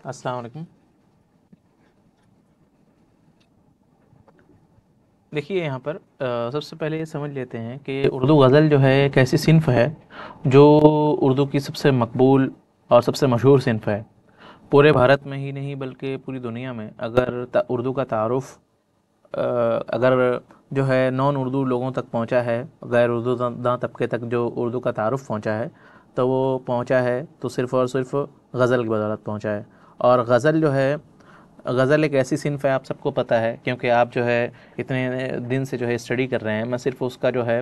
अस्सलाम वालेकुम। देखिए यहाँ पर सबसे पहले ये समझ लेते हैं कि उर्दू गज़ल जो है एक ऐसी सिन्फ़ है जो उर्दू की सबसे मकबूल और सबसे मशहूर सिन्फ़ है। पूरे भारत में ही नहीं बल्कि पूरी दुनिया में अगर उर्दू का तारुफ़ अगर जो है नॉन उर्दू लोगों तक पहुंचा है, गैर उर्दू दां तबके तक जो उर्दू का तारुफ़ पहुंचा है, तो वो पहुंचा है तो सिर्फ़ और सिर्फ गज़ल की बदौलत पहुंचा है। और गज़ल जो है, गज़ल एक ऐसी सिन्फ़ है, आप सबको पता है क्योंकि आप जो है इतने दिन से जो है स्टडी कर रहे हैं। मैं सिर्फ उसका जो है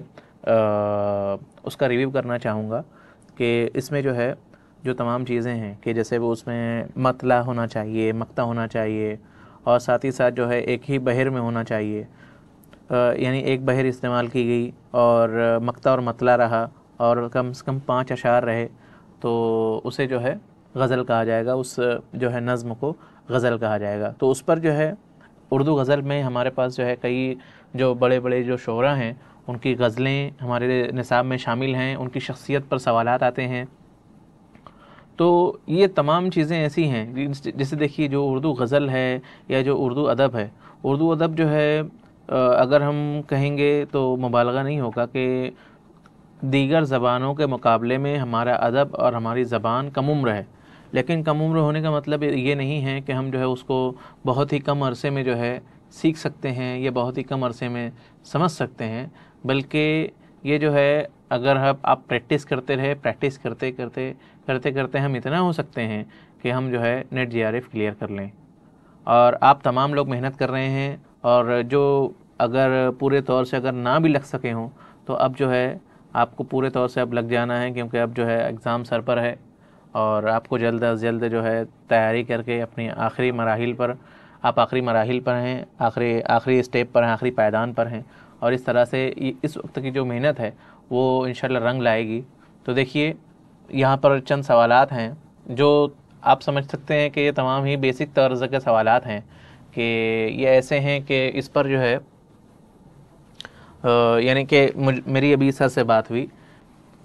उसका रिव्यू करना चाहूँगा कि इसमें जो है जो तमाम चीज़ें हैं कि जैसे वो उसमें मतला होना चाहिए, मक्ता होना चाहिए, और साथ ही साथ जो है एक ही बहर में होना चाहिए। यानी एक बहर इस्तेमाल की गई और मक्ता और मतला रहा और कम से कम 5 अशार रहे, तो उसे जो है गज़ल कहा जाएगा। उस जो है नज़्म को गज़ल कहा जाएगा। तो उस पर जो है उर्दू गज़ल में हमारे पास जो है कई जो बड़े बड़े जो शोरा हैं उनकी गज़लें हमारे निसाब में शामिल हैं, उनकी शख्सियत पर सवालात आते हैं। तो ये तमाम चीज़ें ऐसी हैं जैसे देखिए जो उर्दू गज़ल है या जो उर्दू अदब है, उर्दू अदब जो है अगर हम कहेंगे तो मुबालगा नहीं होगा कि दीगर ज़बानों के मुकाबले में हमारा अदब और हमारी ज़बान कम उम्र है। लेकिन कम उम्र होने का मतलब ये नहीं है कि हम जो है उसको बहुत ही कम अरसे में जो है सीख सकते हैं या बहुत ही कम अरसे में समझ सकते हैं, बल्कि ये जो है अगर आप प्रैक्टिस करते रहे, प्रैक्टिस करते करते करते करते हम इतना हो सकते हैं कि हम जो है नेट जीआरएफ क्लियर कर लें। और आप तमाम लोग मेहनत कर रहे हैं, और जो अगर पूरे तौर से अगर ना भी लग सके हों तो अब जो है आपको पूरे तौर से अब लग जाना है, क्योंकि अब जो है एग्ज़ाम सर पर है और आपको जल्द अज जल्द जो है तैयारी करके अपनी आखिरी मराहिल पर, आप आखिरी मराहिल पर हैं, आखिरी आखिरी स्टेप पर हैं, आखिरी पायदान पर हैं, और इस तरह से इस वक्त की जो मेहनत है वो इंशाल्लाह रंग लाएगी। तो देखिए यहाँ पर चंद सवालात हैं जो आप समझ सकते हैं कि ये तमाम ही बेसिक तर्ज के सवालात हैं कि ये ऐसे हैं कि इस पर जो है यानी कि मेरी अभी सर से बात हुई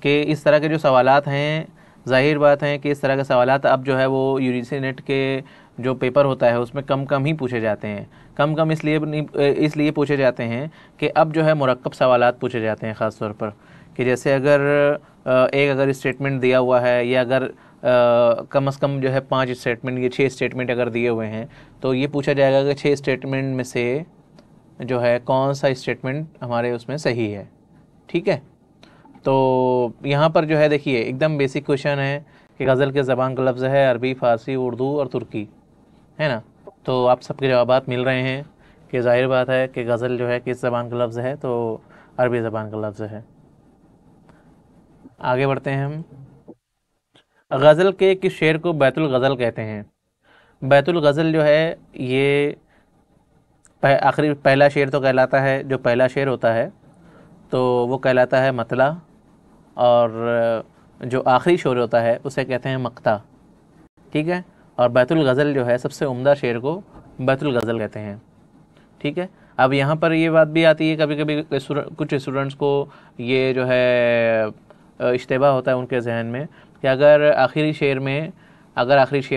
कि इस तरह के जो सवालात हैं, ज़ाहिर बात है कि इस तरह के सवालात अब जो है वो यूजीसी नेट के जो पेपर होता है उसमें कम कम ही पूछे जाते हैं। कम कम इसलिए नहीं, इसलिए पूछे जाते हैं कि अब जो है मुरक्कब सवालात पूछे जाते हैं ख़ास तौर पर, कि जैसे अगर एक अगर स्टेटमेंट दिया हुआ है या अगर कम से कम जो है 5 स्टेटमेंट या 6 स्टेटमेंट अगर दिए हुए हैं, तो ये पूछा जाएगा कि 6 स्टेटमेंट में से जो है कौन सा स्टेटमेंट हमारे उसमें सही है। ठीक है, तो यहाँ पर जो है देखिए एकदम बेसिक क्वेश्चन है कि गज़ल के ज़बान का लफ्ज़ है अरबी, फ़ारसी, उर्दू और तुर्की, है ना। तो आप सबके जवाबात मिल रहे हैं कि ज़ाहिर बात है कि गज़ल जो है किस ज़बान का लफ्ज़ है, तो अरबी ज़बान का लफ्ज़ है। आगे बढ़ते हैं हम। गज़ल के किस शेर को बैतुल गज़ल कहते हैं? बैतुल गज़ल जो है ये आखिरी पहला शेर तो कहलाता है, जो पहला शेर होता है तो वो कहलाता है मतला, और जो आखिरी शेर होता है उसे कहते हैं मक्ता। ठीक है, और बैतुल गज़ल जो है सबसे उम्दा शेर को बैतुल गज़ल कहते हैं। ठीक है, अब यहाँ पर ये बात भी आती है कभी कभी कुछ स्टूडेंट्स को ये जो है इश्तिबा होता है उनके जहन में कि अगर आखिरी शेर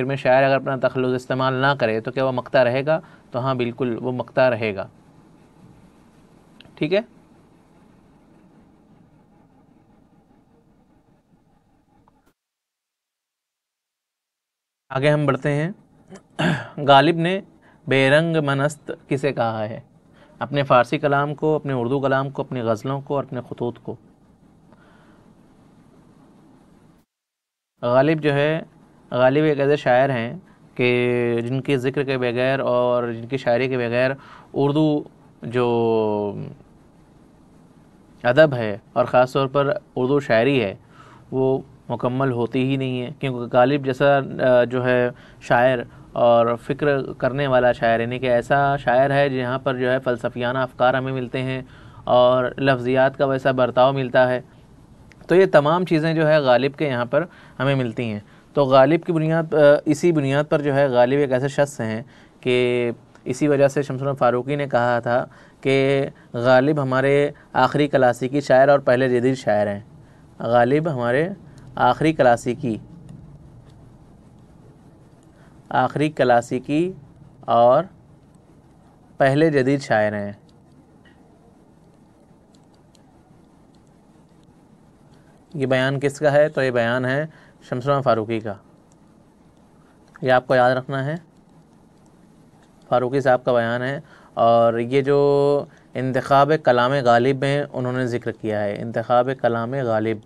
में शायर अगर अपना तखल्लुस इस्तेमाल ना करे तो क्या वो मक्ता रहेगा? तो हाँ बिल्कुल, वो मक्ता रहेगा। ठीक है, आगे हम बढ़ते हैं। गालिब ने बेरंग मनस्त किसे कहा है? अपने फ़ारसी कलाम को, अपने उर्दू कलाम को, अपनी गज़लों को और अपने खतूत को। गालिब जो है, गालिब एक ऐसे शायर हैं कि जिनके ज़िक्र के बगैर और जिनकी शायरी के बगैर उर्दू जो अदब है और ख़ास तौर पर उर्दू शायरी है वो मुकम्मल होती ही नहीं है, क्योंकि गालिब जैसा जो है शायर और फ़िक्र करने वाला शायर, यानी कि ऐसा शायर है जहाँ पर जो है फ़लसफ़ियाना अफ़कार हमें मिलते हैं और लफ्ज़ियात का वैसा बर्ताव मिलता है। तो ये तमाम चीज़ें जो है गालिब के यहाँ पर हमें मिलती हैं। तो गालिब की बुनियाद, इसी बुनियाद पर जो है गालिब एक ऐसे शख्स हैं कि इसी वजह से शमसुल फ़ारूकी ने कहा था कि गालिब हमारे आखिरी क्लासिकी शायर और पहले जदीद शायर हैं। गालिब हमारे आखिरी क्लासिकी आखिरी क्लासिकी और पहले जदीद शायर हैं। ये बयान किसका है? तो ये बयान है शमसुल फ़ारूकी का। ये आपको याद रखना है, फ़ारूकी साहब का बयान है। और ये जो इंतखाब कलाम गालिब में उन्होंने ज़िक्र किया है, इंतखाब कलाम गालिब,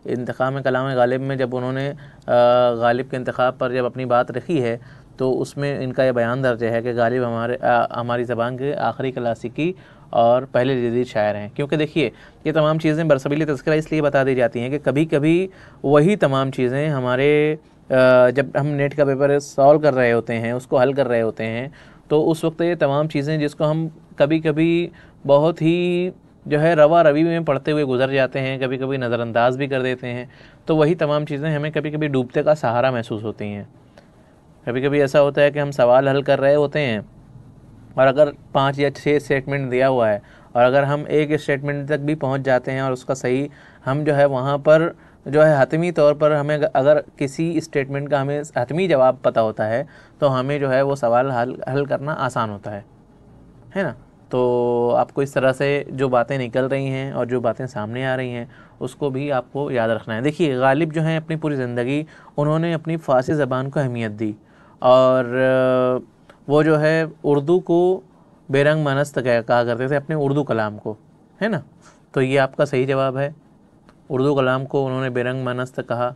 इंतखाब कलाम गालिब में जब उन्होंने गालिब के इंतखाब पर जब अपनी बात रखी है तो उसमें इनका ये बयान दर्ज है कि गालिब हमारी ज़बान के आखिरी क्लासिकी और पहले जदीद शायर हैं। क्योंकि देखिए ये तमाम चीज़ें बरसबील तज़किरा इसलिए बता दी जाती हैं कि कभी कभी वही तमाम चीज़ें हमारे जब हम नेट का पेपर सॉल्व कर रहे होते हैं, उसको हल कर रहे होते हैं, तो उस वक्त ये तमाम चीज़ें जिसको हम कभी कभी बहुत ही जो है रवा रवी में पढ़ते हुए गुजर जाते हैं, कभी कभी नज़रअंदाज भी कर देते हैं, तो वही तमाम चीज़ें हमें कभी कभी डूबते का सहारा महसूस होती हैं। कभी कभी ऐसा होता है कि हम सवाल हल कर रहे होते हैं और अगर 5 या 6 स्टेटमेंट दिया हुआ है और अगर हम एक स्टेटमेंट तक भी पहुंच जाते हैं और उसका सही हम जो है वहाँ पर जो है हतमी तौर पर हमें अगर किसी स्टेटमेंट का हमें हतमी जवाब पता होता है तो हमें जो है वो सवाल हल करना आसान होता है ना। तो आपको इस तरह से जो बातें निकल रही हैं और जो बातें सामने आ रही हैं उसको भी आपको याद रखना है। देखिए गालिब जो हैं अपनी पूरी ज़िंदगी उन्होंने अपनी फ़ारसी ज़बान को अहमियत दी और वो जो है उर्दू को बेरंग मनस्त कहा करते थे अपने उर्दू कलाम को, है ना। तो ये आपका सही जवाब है, उर्दू कलाम को उन्होंने बेरंग मनस्त कहा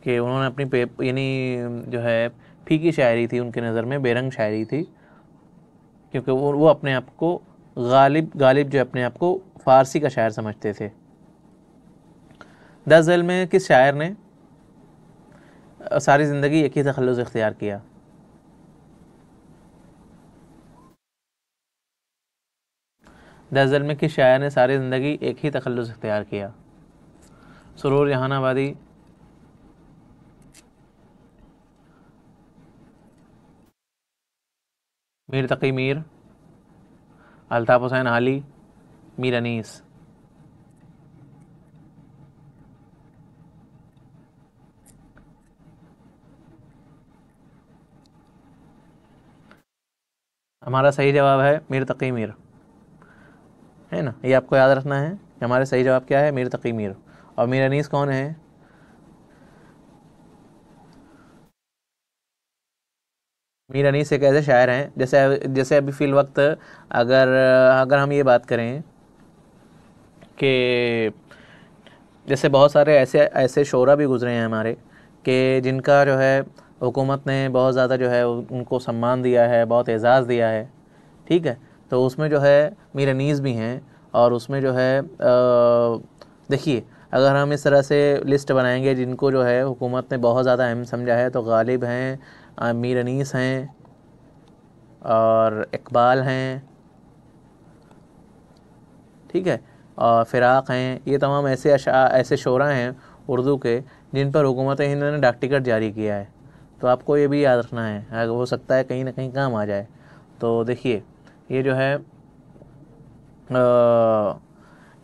कि उन्होंने अपनी यानी जो है फीकी शायरी थी उनकी नज़र में, बेरंग शायरी थी, क्योंकि वो अपने आप को गालिब जो अपने आप को फ़ारसी का शायर समझते थे। 10 ज़ैल में किस शायर ने सारी ज़िंदगी एक ही तखल्लुस इख्तियार किया? दज़ल में किस शायर ने सारी ज़िंदगी एक ही तखल्लुस इख्तियार किया? सुरूर जहानाबादी, मीर तकी मीर, अल्ताफ़ हुसैन आली, मीर अनीस। हमारा सही जवाब है मीर तकी मीर, है ना। ये आपको याद रखना है कि हमारा सही जवाब क्या है, मीर तकी मीर। और मीर अनीस कौन है? मीर अनीस एक ऐसे शायर हैं जैसे जैसे अभी फ़िल वक्त अगर अगर हम ये बात करें कि जैसे बहुत सारे ऐसे ऐसे शोरा भी गुज़रे हैं हमारे कि जिनका जो है हुकूमत ने बहुत ज़्यादा जो है उनको सम्मान दिया है, बहुत एज़ाज़ दिया है, ठीक है। तो उसमें जो है मीर अनीस भी हैं और उसमें जो है देखिए अगर हम इस तरह से लिस्ट बनाएंगे जिनको जो है हुकूमत ने बहुत ज़्यादा अहम समझा है तो गालिब हैं, मीर अनीस हैं और इकबाल हैं, ठीक है, और फ़िराक़ हैं। ये तमाम ऐसे शोरा हैं उर्दू के जिन पर हुकूमत हिंद ने डाक टिकट जारी किया है। तो आपको ये भी याद रखना है, हो सकता है कहीं ना कहीं काम आ जाए। तो देखिए ये जो है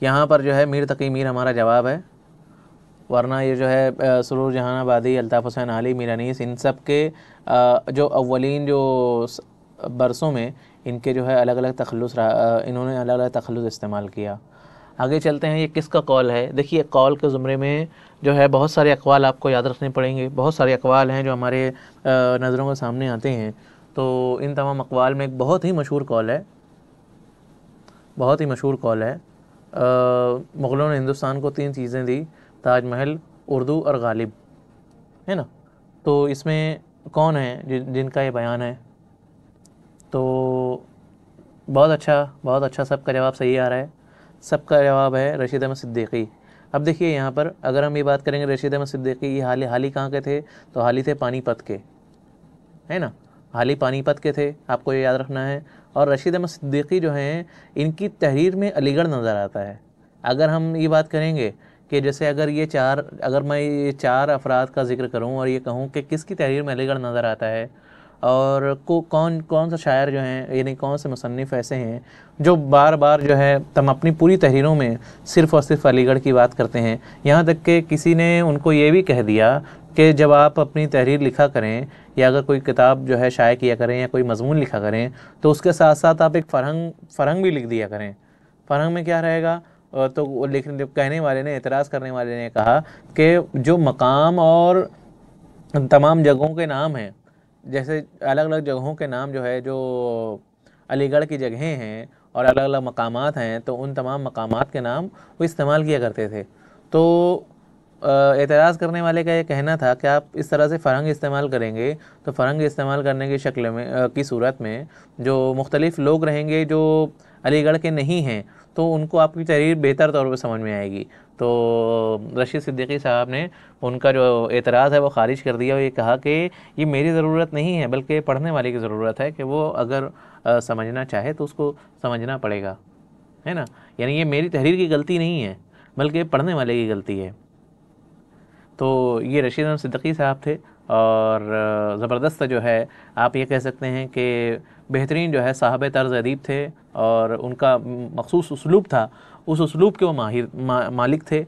यहाँ पर जो है मीर तकी मीर हमारा जवाब है, वरना ये जो है सुरूर जहानाबादी, अल्ताफ़ हुसैन आली, मीर अनीस, इन सब के जो अव्वलीन जो बरसों में इनके जो है अलग अलग तखल्लुस इन्होंने अलग अलग तखल्लुस इस्तेमाल किया। आगे चलते हैं, ये किसका कौल है? देखिए कौल के ज़ुमरे में जो है बहुत सारे अक़वाल आपको याद रखने पड़ेंगे, बहुत सारे अक़वाल हैं जो हमारे नज़रों के सामने आते हैं। तो इन तमाम अक़वाल में एक बहुत ही मशहूर कौल है, बहुत ही मशहूर कौल है। मुग़लों ने हिंदुस्तान को 3 चीज़ें दी, ताजमहल, उर्दू और गालिब, है ना। तो इसमें कौन है जिनका ये बयान है? तो बहुत अच्छा सबका जवाब सही आ रहा है। सबका जवाब है रशीद अहमद सिद्दीकी। अब देखिए यहाँ पर अगर हम ये बात करेंगे रशीद अहमद सिद्दीकी, ये हाल ही कहाँ के थे? तो हाल ही थे पानीपत के, है ना, हाल ही पानीपत के थे, आपको ये याद रखना है। और रशीद अहमद सिद्दीकी जो हैं इनकी तहरीर में अलीगढ़ नज़र आता है। अगर हम ये बात करेंगे कि जैसे अगर मैं ये 4 अफराद का जिक्र करूँ और ये कहूँ कि किसकी तहरीर में अलीगढ़ नज़र आता है और कौन कौन सा शायर जो हैं यानी कौन से मुसन्निफ़ ऐसे हैं जो बार बार जो है तम अपनी पूरी तहरीरों में सिर्फ़ और सिर्फ अलीगढ़ की बात करते हैं, यहाँ तक कि किसी ने उनको ये भी कह दिया कि जब आप अपनी तहरीर लिखा करें या अगर कोई किताब जो है शाये किया करें या कोई मजमून लिखा करें तो उसके साथ साथ आप एक फ़रहंग भी लिख दिया करें। फ़रहंग में क्या रहेगा? तो वो लिखने कहने वाले ने, एतराज़ करने वाले ने कहा कि जो मकाम और तमाम जगहों के नाम हैं, जैसे अलग अलग जगहों के नाम जो है, जो अलीगढ़ की जगहें हैं और अलग अलग मकामात हैं, तो उन तमाम मकामात के नाम वो इस्तेमाल किया करते थे। तो एतराज़ करने वाले का ये कहना था कि आप इस तरह से फ़रहंग इस्तेमाल करेंगे तो फ़रहंग इस्तेमाल करने की शक्ल में की सूरत में जो मुख्तलिफ़ लोग रहेंगे जो अलीगढ़ के नहीं हैं, तो उनको आपकी तहरीर बेहतर तौर पर समझ में आएगी। तो रशीद सिद्दीकी साहब ने उनका जो एतराज़ है वो ख़ारिज कर दिया और ये कहा कि ये मेरी ज़रूरत नहीं है बल्कि पढ़ने वाले की ज़रूरत है कि वो अगर समझना चाहे तो उसको समझना पड़ेगा, है ना। यानी ये मेरी तहरीर की गलती नहीं है बल्कि पढ़ने वाले की गलती है। तो ये रशीद अहमद सिद्दीकी साहब थे और ज़बरदस्त जो है आप ये कह सकते हैं कि बेहतरीन जो है साहब तर्ज़ अदीब थे और उनका मखसूस उसलूब था, उस उसलूब के वो मालिक थे।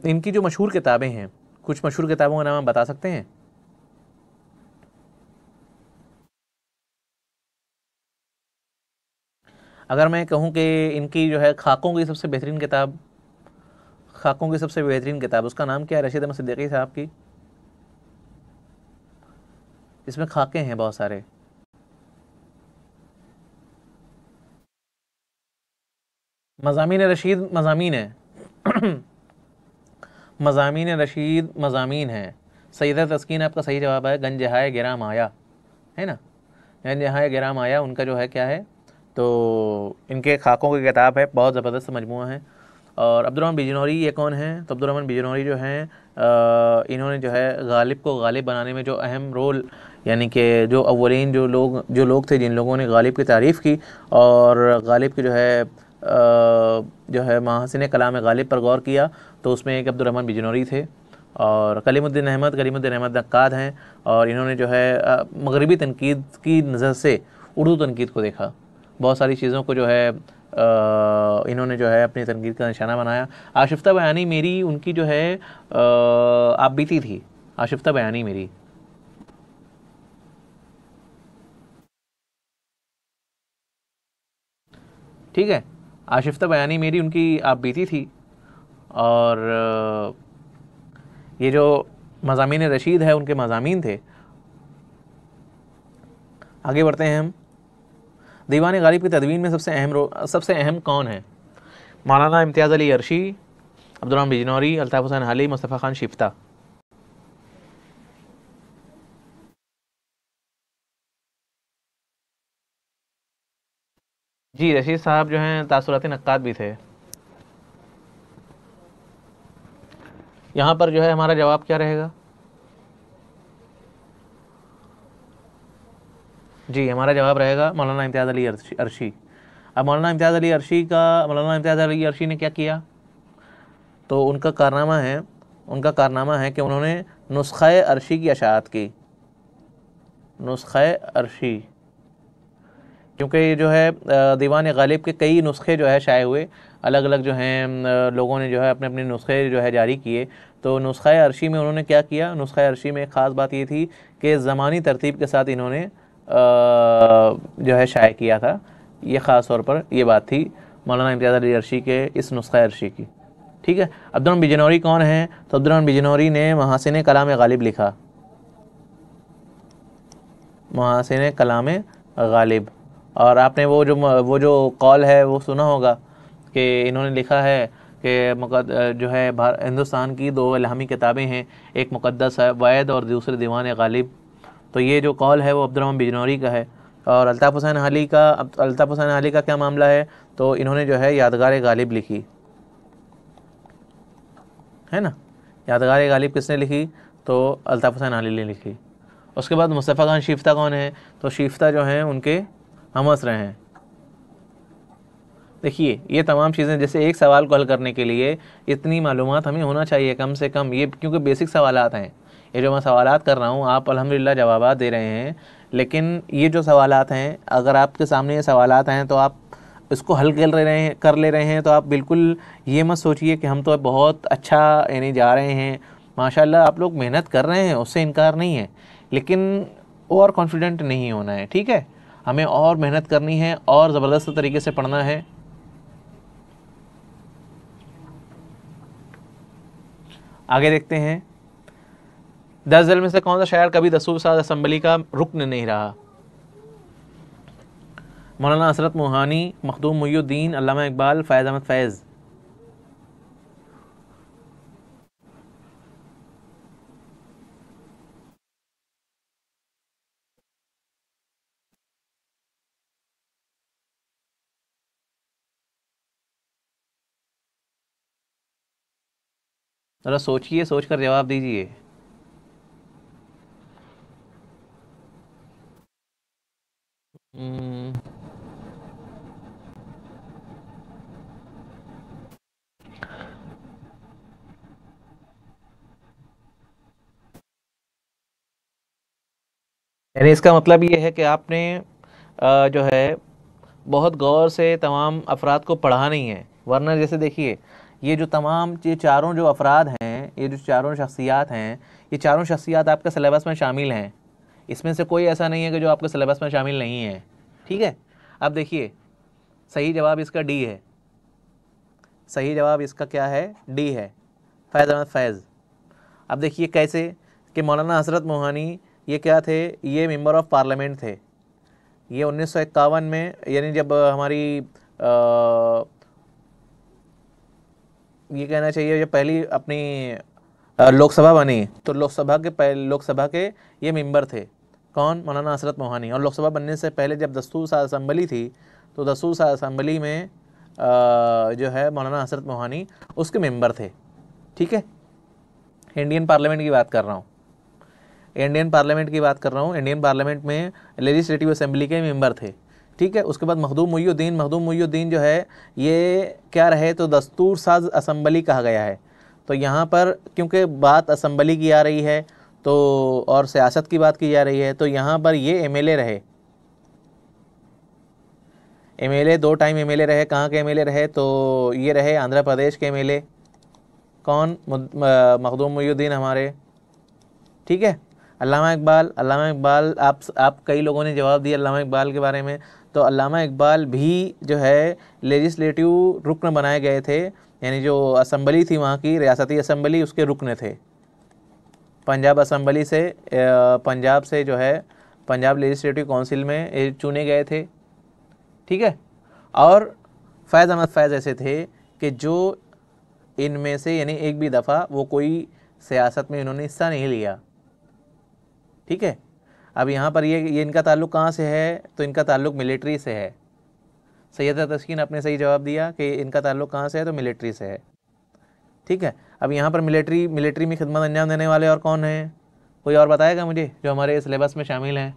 इनकी जो मशहूर किताबें हैं, कुछ मशहूर किताबों का नाम आप बता सकते हैं? अगर मैं कहूँ कि इनकी जो है खाकों की सबसे बेहतरीन किताब, खाकों की सबसे बेहतरीन किताब, उसका नाम क्या है रशीद अहमद सिद्दीकी साहब की? इसमें खाके हैं बहुत सारे। मज़ामीन रशीद मज़ामीन है। मज़ामीन रशीद मज़ामीन है। सैयदा तस्कीन आपका सही जवाब है। गंजहाए गिराम आया, है ना। गंजहाए गिराम आया उनका जो है क्या है, तो इनके खाकों की किताब है, बहुत ज़बरदस्त मजमूआ है। और अब्दुर्रहमान बिजनौरी ये कौन हैं? तो अब्दुर्रहमान बिजनौरी जो हैं इन्होंने जो है गालिब को गालिब बनाने में जो अहम रोल, यानी कि जो अव्वलीन जो लोग थे जिन लोगों ने गालिब की तारीफ़ की और गालिब की जो है महासिन कलाम गालिब पर गौर किया, तो उसमें एक अब्दुर्रहमान बिजनौरी थे। और कलीमुद्दीन अहमद नक्काद हैं और इन्होंने जो है मगरबी तनकीद की नज़र से उर्दू तनकीद को देखा। बहुत सारी चीज़ों को जो है इन्होंने जो है अपनी तनकीद का निशाना बनाया। आशिफ्ता बयानी मेरी उनकी जो है आप बीती थी, आशिफ्ता बयानी मेरी। ठीक है, आशिफ्ता बयानी मेरी उनकी आप बीती थी। और ये जो मज़ामीन रशीद है उनके मज़ामीन थे। आगे बढ़ते हैं हम। दीवान गालिब की तदवीन में सबसे अहम कौन है? मौलाना इम्तियाज़ अली अरशी, अब्दुर्रहमान बिजनौरी, अल्ताफ़ हुसैन हाली, मुस्तफ़ा खान शिफ्ता। जी, रशीद साहब जो हैं तासुराती नक्काद भी थे। यहाँ पर जो है हमारा जवाब क्या रहेगा? जी, हमारा जवाब रहेगा मौलाना इम्तियाज़ अली अरशी। अब मौलाना इम्तियाज़ अली अरशी ने क्या किया? तो उनका कारनामा है कि उन्होंने नुस्ख़ा अरशी की अशाअत की। नुस्ख़ा अरशी, क्योंकि ये जो है दीवान गालिब के कई नुस्खे जो है शाये हुए, अलग अलग जो हैं लोगों ने जो है अपने अपने नुस्खे जो है जारी किए। तो नुस्ख़ा अरशी में उन्होंने क्या किया? नुस्ख़ा अरशी में एक ख़ास बात ये थी कि ज़मानी तरतीब के साथ इन्होंने जो है शाये किया था। ये ख़ास तौर पर ये बात थी मौलाना इम्तियाज़ अली अरशी के इस नुस्ख़ा अरशी की। ठीक है, अब्दुर्रहमान बिजनौरी कौन है? तो अब्दुर्रहमान बिजनौरी ने महासिन कलाम गालिब लिखा, महासिन कलाम गालिब। और आपने वो जो कौल है वो सुना होगा कि इन्होंने लिखा है कि जो है हिंदुस्तान की दो इल्हामी किताबें हैं, एक मुक़द्दस है वैद और दूसरे दीवान गालिब। तो ये जो कौल है वो अब्दुर्रहमान बिजनौरी का है। और अल्ताफ़ हुसैन हाली का क्या मामला है? तो इन्होंने जो है यादगार गालिब लिखी, है ना। यादगार गालिब किसने लिखी? तो अल्ताफ़ हुसैन हाली ने लिखी। उसके बाद मुस्तफ़ा खान शिफ्ता कौन है? तो शिफ्ता जो हैं उनके हमस रहे हैं। देखिए ये तमाम चीज़ें, जैसे एक सवाल को हल करने के लिए इतनी मालूमात हमें होना चाहिए कम से कम, ये क्योंकि बेसिक सवालात हैं। ये जो मैं सवालात कर रहा हूँ आप अल्हम्दुलिल्लाह जवाबात दे रहे हैं, लेकिन ये जो सवालात हैं, अगर आपके सामने ये सवालात हैं तो आप इसको हल कर ले रहे हैं तो आप बिल्कुल ये मत सोचिए कि हम तो बहुत अच्छा यानी जा रहे हैं माशाल्लाह आप लोग मेहनत कर रहे हैं, उससे इनकार नहीं है, लेकिन ओवर कॉन्फिडेंट नहीं होना है, ठीक है। हमें और मेहनत करनी है और ज़बरदस्त तरीके से पढ़ना है। आगे देखते हैं, 10 दल में से कौन सा शायर कभी दस्तूर साज असम्बली का रुकन नहीं रहा? मौलाना हसरत मोहानी, मखदूम मुइयुद्दीन, अल्लामा इकबाल, फ़ैज़ अहमद फ़ैज़। ज़रा सोचिए, सोच कर जवाब दीजिए। हम्म, यानी इसका मतलब ये है कि आपने जो है बहुत गौर से तमाम अफराद को पढ़ा नहीं है। वरना जैसे देखिए, ये जो तमाम ये चारों जो अफराद हैं, ये जो चारों शख्सियात हैं, ये चारों शख्सियात आपके सिलेबस में शामिल हैं। इसमें से कोई ऐसा नहीं है कि जो आपके सिलेबस में शामिल नहीं है, ठीक है। अब देखिए, सही जवाब इसका डी है। सही जवाब इसका क्या है? डी है, फैज़ अहमद फ़ैज़। अब देखिए कैसे, कि मौलाना हसरत मोहानी ये क्या थे? ये मेंबर ऑफ पार्लियामेंट थे। ये 1951 में, यानी जब हमारी ये कहना चाहिए जब पहली अपनी लोकसभा बनी, तो लोकसभा के ये मेंबर थे। कौन? मौलाना हसरत मोहानी। और लोकसभा बनने से पहले जब दस्तूर साज असम्बली थी, तो दस्तूर साज असम्बली में जो है मौलाना हसरत मोहानी उसके मेंबर थे, ठीक है। इंडियन पार्लियामेंट की बात कर रहा हूँ, इंडियन पार्लियामेंट की बात कर रहा हूँ। इंडियन पार्लियामेंट में लेजिस्लेटिव असेंबली के मेंबर थे, ठीक है। उसके बाद मखदूम मुइयुद्दीन जो है, ये क्या रहे? तो दस्तूर साज असम्बली कहा गया है। तो यहाँ पर क्योंकि बात असम्बली की आ रही है, तो और सियासत की बात की जा रही है, तो यहाँ पर ये एमएलए रहे। एमएलए 2 टाइम एमएलए रहे। कहाँ के एमएलए रहे? तो ये रहे आंध्र प्रदेश के एमएलए। कौन? मखदूम मुइयुद्दीन हमारे, ठीक है। अल्लामा इकबाल आप कई लोगों ने जवाब दिया अल्लामा इकबाल के बारे में। तो अल्लामा इकबाल भी जो है लेजिस्लेटिव रुकन बनाए गए थे, यानी जो असम्बली थी वहाँ की रियासती असम्बली, उसके रुकन थे। पंजाब असम्बली से पंजाब से जो है पंजाब लेजिस्लेटिव काउंसिल में चुने गए थे, ठीक है। और फैज़ अहमद फ़ैज़ ऐसे थे कि जो इनमें से यानी एक भी दफ़ा वो कोई सियासत में इन्होंने हिस्सा नहीं लिया, ठीक है। अब यहाँ पर ये इनका ताल्लुक़ कहाँ से है? तो इनका ताल्लुक़ मिलिट्री से है। सैयदा तस्कीन आपने सही जवाब दिया कि इनका ताल्लुक़ कहाँ से है, तो मिलिट्री से है, ठीक है। अब यहाँ पर मिलिट्री में खिदमत अंजाम देने वाले और कौन हैं? कोई और बताएगा मुझे जो हमारे सिलेबस में शामिल हैं?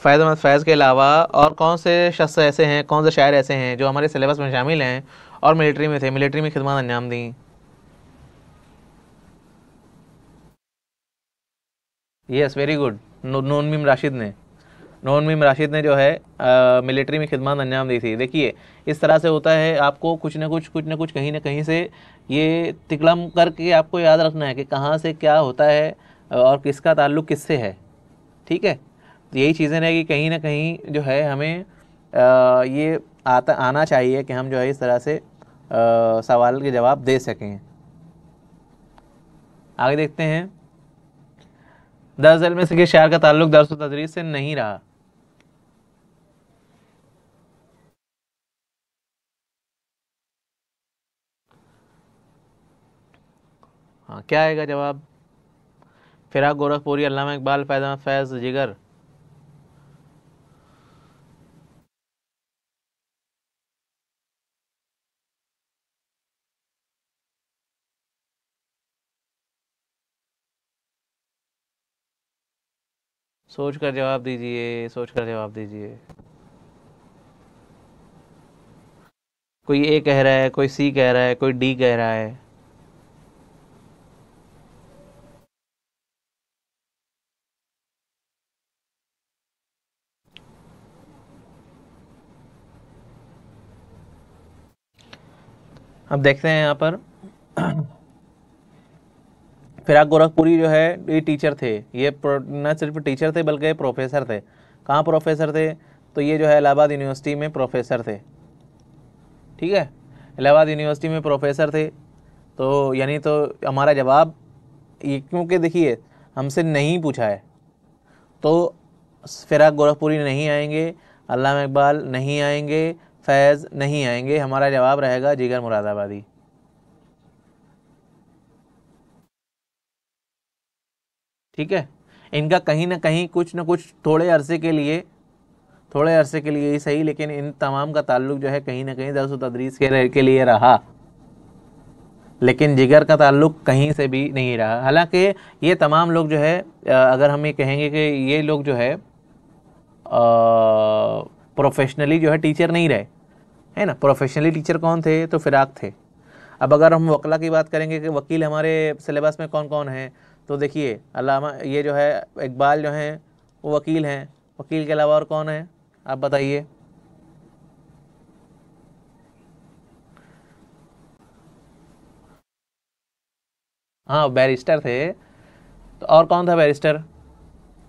फ़ैज़ अहमद फ़ैज़ के अलावा और कौन से शख्स ऐसे हैं, कौन से शायर ऐसे हैं जो हमारे सिलेबस में शामिल हैं और मिलिट्री में थे, मिलिट्री में खिदमत अंजाम दी? Yes, very good. Noon Meem Rashid ने, नून मीम राशिद ने जो है मिलिट्री में खिदमत अंजाम दी थी। देखिए, इस तरह से होता है, आपको कुछ ना कुछ कहीं ना कहीं से ये तिकड़म करके आपको याद रखना है कि कहाँ से क्या होता है और किसका ताल्लुक़ किससे है, ठीक है। तो यही चीज़ें रहेगी, कहीं ना कहीं जो है हमें ये आना चाहिए कि हम जो है इस तरह से सवाल के जवाब दे सकें। आगे देखते हैं, 10 झेल में से किस शायर का ताल्लुक दर्स व तदरीस से नहीं रहा? हाँ, क्या आएगा जवाब? फिराक गोरखपुरी, अल्लामा इकबाल, फैज़ अहमद फैज़, जिगर। सोच कर जवाब दीजिए, सोच कर जवाब दीजिए। कोई ए कह रहा है, कोई सी कह रहा है, कोई डी कह रहा है। अब देखते हैं यहाँ पर फिराक गोरखपुरी जो है ये टीचर थे, ये न सिर्फ टीचर थे बल्कि ये प्रोफेसर थे। कहाँ प्रोफेसर थे? तो ये जो है इलाहाबाद यूनिवर्सिटी में प्रोफेसर थे। ठीक है, इलाहाबाद यूनिवर्सिटी में प्रोफेसर थे। तो यानी तो हमारा जवाब ये, क्योंकि देखिए हमसे नहीं पूछा है, तो फिराक गोरखपुरी नहीं आएंगे, अल्लामा इकबाल नहीं आएंगे, फैज़ नहीं आएंगे। हमारा जवाब रहेगा जिगर मुरादाबादी। ठीक है, इनका कहीं ना कहीं कुछ ना कुछ थोड़े अरसे के लिए ही सही, लेकिन इन तमाम का ताल्लुक जो है कहीं ना कहीं दर्स व तदरीस के लिए रहा, लेकिन जिगर का ताल्लुक कहीं से भी नहीं रहा। हालांकि ये तमाम लोग जो है अगर हम ये कहेंगे कि ये लोग जो है प्रोफेशनली जो है टीचर नहीं रहे, है ना। प्रोफेशनली टीचर कौन थे? तो फिराक थे। अब अगर हम वकला की बात करेंगे कि वकील हमारे सिलेबस में कौन कौन है, तो देखिए अल्लामा ये जो है इकबाल जो हैं वो वकील हैं। वकील के अलावा और कौन है आप बताइए? हाँ बैरिस्टर थे। तो और कौन था बैरिस्टर?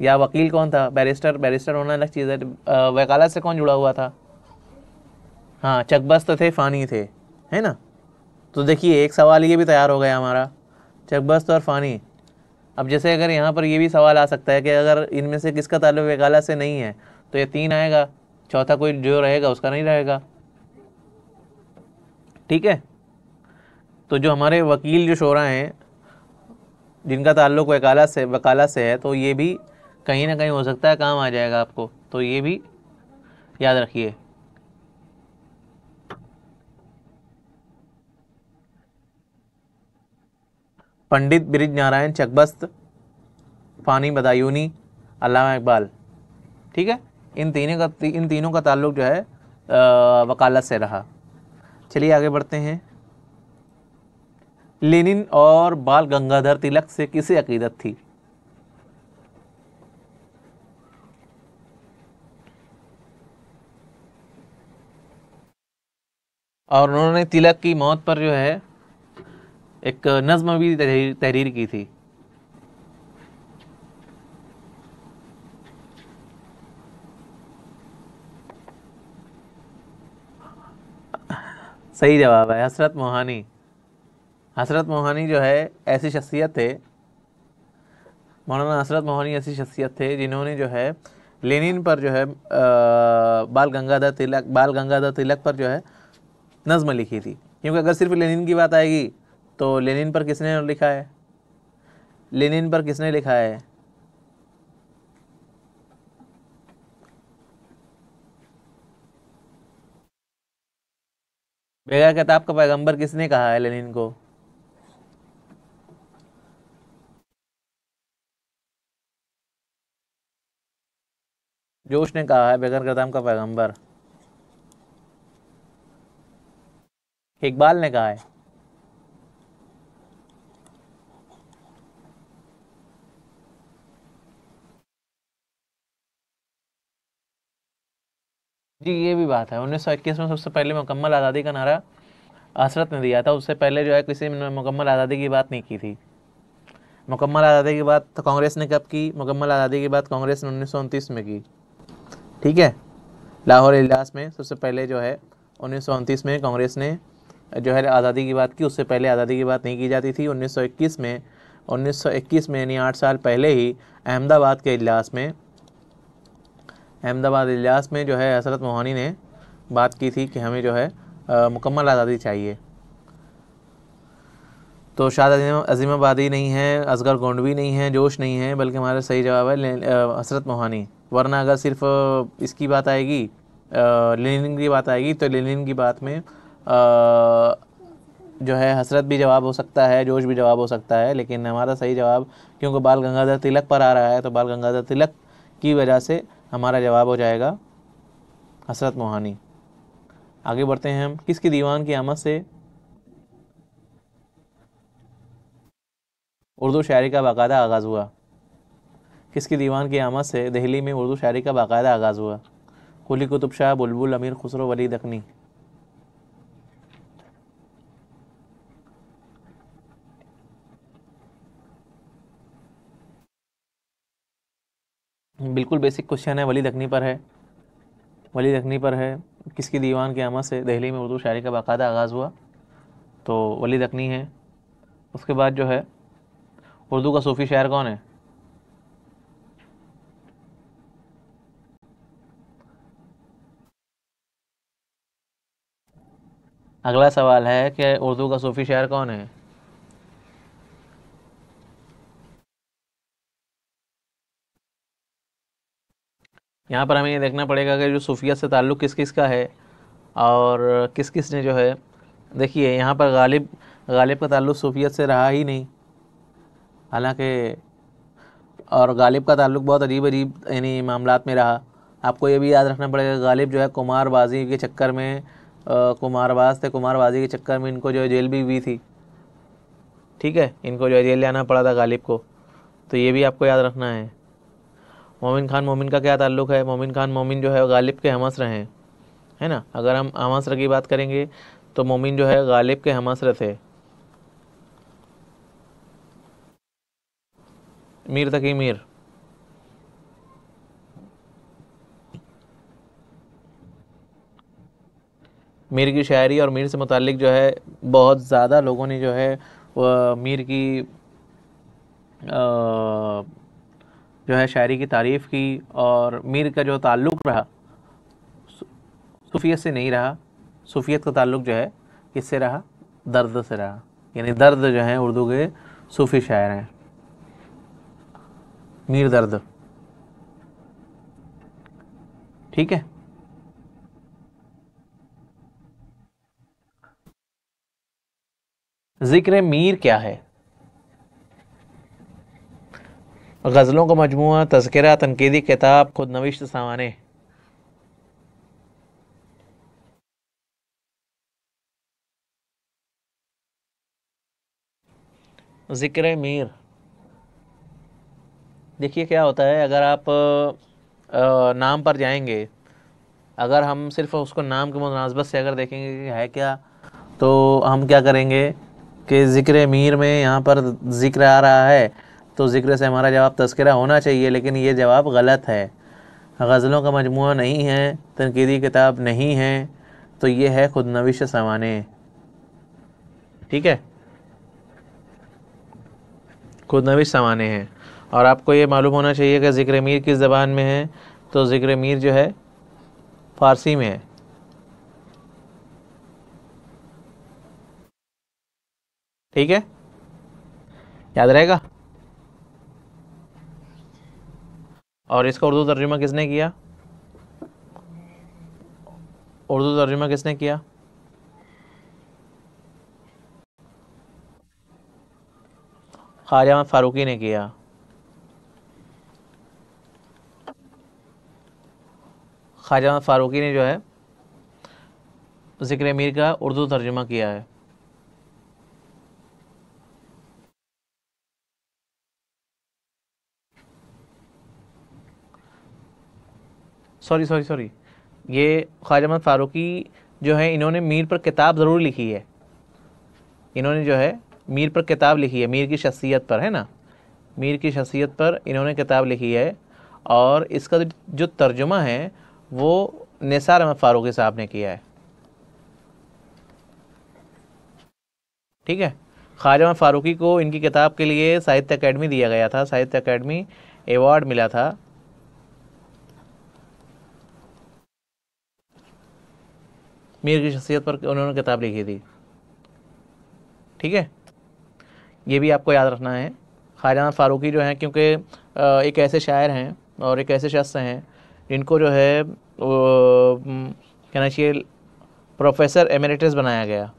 या वकील कौन था? बैरिस्टर, बैरिस्टर होना अलग चीज़ है। वकालत से कौन जुड़ा हुआ था? हाँ चकबस्त थे, फ़ानी थे, है ना। तो देखिए एक सवाल ये भी तैयार हो गया हमारा, चकबस्त और फ़ानी। अब जैसे अगर यहाँ पर ये भी सवाल आ सकता है कि अगर इनमें से किसका ताल्लुक वकालत से नहीं है, तो ये तीन आएगा, चौथा कोई जो रहेगा उसका नहीं रहेगा। ठीक है, तो जो हमारे वकील जो शोरा हैं जिनका ताल्लुक वकालत से है, तो ये भी कहीं ना कहीं हो सकता है काम आ जाएगा आपको, तो ये भी याद रखिए। पंडित ब्रिज नारायण चकबस्त, फ़ानी बदायूनी, अल्लामा इकबाल। ठीक है, इन तीनों का ताल्लुक जो है वकालत से रहा। चलिए आगे बढ़ते हैं। लेनिन और बाल गंगाधर तिलक से किसे अकीदत थी? और उन्होंने तिलक की मौत पर जो है एक नज्म भी तहरीर की थी। सही जवाब है हसरत मोहानी। हसरत मोहानी जो है ऐसी शख्सियत थे, मौलाना हसरत मोहानी ऐसी शख्सियत थे जिन्होंने जो है लेनिन पर जो है बाल गंगाधर तिलक पर जो है नज्म लिखी थी। क्योंकि अगर सिर्फ लेनिन की बात आएगी तो लेनिन पर किसने लिखा है? लेनिन पर किसने लिखा है? बेगा किताब का पैगंबर किसने कहा है लेनिन को? जोश ने कहा है बेगर किताब का पैगंबर। इकबाल ने कहा है। जी ये भी बात है, 1921 में सबसे पहले मुकम्मल आज़ादी का नारा हसरत ने दिया था। उससे पहले जो है किसी ने मुकम्मल आज़ादी की बात नहीं की थी। मुकम्मल आज़ादी की बात तो कांग्रेस ने कब की? मुकम्मल आज़ादी की बात कांग्रेस ने 1929 में की। ठीक है, लाहौर इजलास में सबसे पहले जो है 1929 में कांग्रेस ने जो है आज़ादी की बात की। उससे पहले आज़ादी की बात नहीं की जाती थी। 1921 में यानी 8 साल पहले ही अहमदाबाद इजलास में जो है हसरत मोहानी ने बात की थी कि हमें जो है मुकम्मल आज़ादी चाहिए। तो शायद अजीमाबादी नहीं है, असगर गोंडवी नहीं है, जोश नहीं है, बल्कि हमारा सही जवाब है हसरत मोहानी। वरना अगर सिर्फ इसकी बात आएगी, लेनिन की बात आएगी, तो लेनिन की बात में जो है हसरत भी जवाब हो सकता है, जोश भी जवाब हो सकता है, लेकिन हमारा सही जवाब क्योंकि बाल गंगाधर तिलक पर आ रहा है, तो बाल गंगाधर तिलक की वजह से हमारा जवाब हो जाएगा हसरत मोहानी। आगे बढ़ते हैं हम। किसकी दीवान की आमद से उर्दू शायरी का बाकायदा आगाज़ हुआ? किसकी दीवान की आमद से दिल्ली में उर्दू शायरी का बाकायदा आगाज़ हुआ? कुली कुतुब शाह, बुलबुल, अमीर खुसरो, वली दखनी। बिल्कुल बेसिक क्वेश्चन है, वली दखनी पर है। वली दखनी पर है, किसकी दीवान की आमद से दिल्ली में उर्दू शायरी का बाकायदा आगाज़ हुआ, तो वली दखनी है। उसके बाद जो है उर्दू का सूफ़ी शायर कौन है? अगला सवाल है कि उर्दू का सूफ़ी शायर कौन है? यहाँ पर हमें ये देखना पड़ेगा कि जो सूफियत से ताल्लुक़ किस किस का है और किस किस ने जो है, देखिए यहाँ पर गालिब का ताल्लुक़ सूफियत से रहा ही नहीं, हालांकि, और गालिब का ताल्लुक़ बहुत अजीब अजीब यानी मामलात में रहा। आपको ये भी याद रखना पड़ेगा, गालिब जो है कुमारबाजी के चक्कर में कुमारबाज थे, कुमारबाजी के चक्कर में इनको जो है जेल भी हुई थी। ठीक है, इनको जो है जेल जाना पड़ा था गालिब को, तो ये भी आपको याद रखना है। मोमिन खान मोमिन का क्या ताल्लुक़ है? मोमिन खान मोमिन जो है गालिब के हमअसर हैं, है ना। अगर हम हमअसर की बात करेंगे तो मोमिन जो है गालिब के हमअसर थे। मीर तकी मीर, मीर की शायरी और मीर से मुतालिक जो है बहुत ज़्यादा लोगों ने जो है मीर की जो है शायरी की तारीफ़ की। और मीर का जो ताल्लुक़ रहा सूफियत से नहीं रहा, सूफियत का ताल्लुक़ जो है किससे रहा? दर्द से रहा, यानी दर्द जो है उर्दू के सूफ़ी शायर हैं, मीर दर्द। ठीक है, ज़िक्र मीर क्या है? गज़लों का मजमूआ, तज़किरा, तनकीदी किताब, खुद नविश्त सामाने। ज़िक्र मीर, देखिए क्या होता है, अगर आप नाम पर जाएंगे, अगर हम सिर्फ उसको नाम की मुनासबत से अगर देखेंगे कि है क्या, तो हम क्या करेंगे कि ज़िक्र मीर में यहाँ पर ज़िक्र आ रहा है, तो ज़िक्र से हमारा जवाब तज़किरा होना चाहिए, लेकिन ये जवाब गलत है। गज़लों का मजमूआ नहीं है, तनकीदी किताब नहीं है, तो ये है खुद नविश सामाने। ठीक है, खुद नविश सामाने हैं। और आपको ये मालूम होना चाहिए कि ज़िक्र मीर किस ज़बान में है, तो ज़िक्र मीर जो है फ़ारसी में है। ठीक है, याद रहेगा। और इसका उर्दू तर्जुमा किसने किया? उर्दू तर्जुमा किसने किया? ख्वाजा अहमद फ़ारूकी ने किया। ख्वाजा अहमद फ़ारूकी ने जो है ज़िक्र मीर का उर्दू तर्जुमा किया है। सॉरी सॉरी सॉरी, ये ख्वाजा अहमद फ़ारूकी जो है, इन्होंने मीर पर किताब ज़रूर लिखी है। इन्होंने जो है मीर पर किताब लिखी है, मीर की शख्सियत पर, है ना, मीर की शख्सियत पर इन्होंने किताब लिखी है। और इसका जो तर्जुमा है वो निसार अहमद फ़ारूकी साहब ने किया है। ठीक है, ख्वाजा अहमद फ़ारूकी को इनकी किताब के लिए साहित्य अकेडमी दिया गया था, साहित्य अकेडमी अवार्ड मिला था। मीर की शख्सियत पर उन्होंने किताब लिखी थी। ठीक है, ये भी आपको याद रखना है। ख्वाजा अहमद फ़ारूकी जो हैं, क्योंकि एक ऐसे शायर हैं और एक ऐसे शख्स हैं जिनको जो है कहना चाहिए प्रोफेसर एमेरिटस बनाया गया।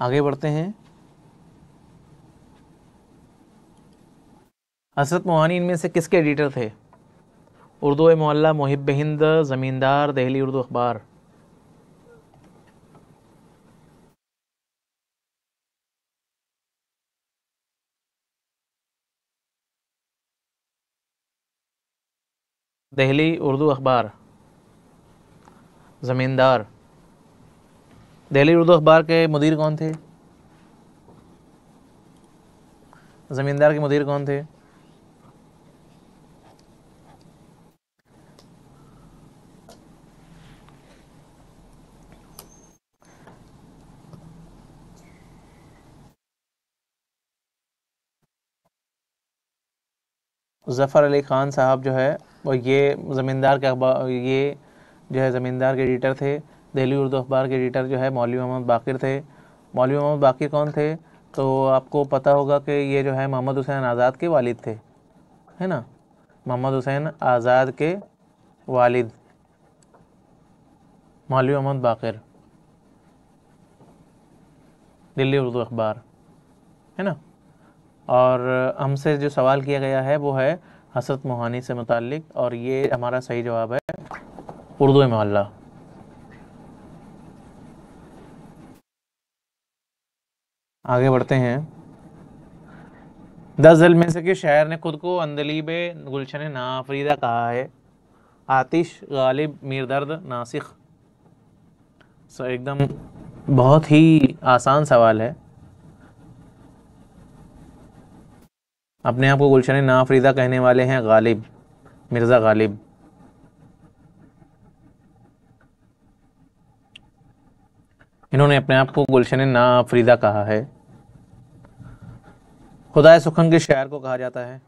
आगे बढ़ते हैं। हज़रत मोहानी इनमें से किसके एडिटर थे? उर्दू मोहल्ला, मुहिब हिंद, ज़मींदार, दहली उर्दू अखबार। दहली उर्दू अखबार, ज़मींदार। दहली उर्दू अखबार के मुदीर कौन थे? ज़मींदार के मुदीर कौन थे? ज़फ़र अली ख़ान साहब जो है वो ये ज़मींदार के अखबार, ये जो है ज़मींदार के एडिटर थे। दिल्ली उर्दू अखबार के एडिटर जो है मौलवी मोहम्मद बाक़िर थे। मौलवी मोहम्मद बाक़िर कौन थे? तो आपको पता होगा कि ये जो है मोहम्मद हुसैन आज़ाद के वालिद थे, है ना। मोहम्मद हुसैन आज़ाद के वालिद मौलवी मोहम्मद बाक़िर, दिल्ली उर्दू अखबार, है ना। और हमसे जो सवाल किया गया है वो है हसरत मोहानी से मुताल्लिक, और ये हमारा सही जवाब है उर्दू मोहल्ला। आगे बढ़ते हैं। 10 झील में से किस शायर ने खुद को अंदलीब गुलशन नाफरीदा कहा है? आतिश, गालिब, मीर दर्द, नासिख। एकदम बहुत ही आसान सवाल है। अपने आप को गुलशन नाफरीदा कहने वाले हैं गालिब, मिर्ज़ा गालिब। इन्होंने अपने आप को गुलशन नाफरीदा कहा है। खुदाए सुखन किस शायर को कहा जाता है?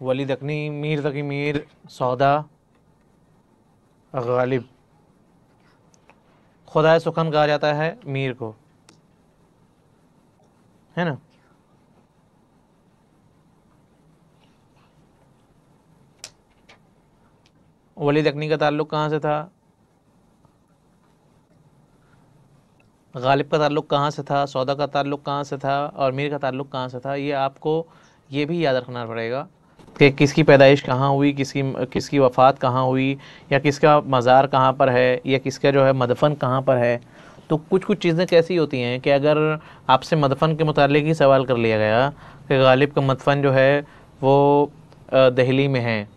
वली दकनी, मीर तकी मीर, सौदा, गालिब। खुदाए सुखन कहा जाता है मीर को, है ना। वली दकनी का ताल्लुक कहाँ से था? गालिब का ताल्लुक कहाँ से था, सौदा का ताल्लुक कहाँ से था, और मीर का ताल्लुक कहाँ से था? ये आपको ये भी याद रखना पड़ेगा कि किसकी पैदाइश कहाँ हुई, किसकी किसकी वफ़ात कहाँ हुई, या किसका मज़ार कहाँ पर है, या किसका जो है मदफन कहाँ पर है। तो कुछ कुछ चीज़ें कैसी होती हैं कि अगर आपसे मदफन के मुतालिक ही सवाल कर लिया गया कि गालिब का मदफन जो है वो दिल्ली में है,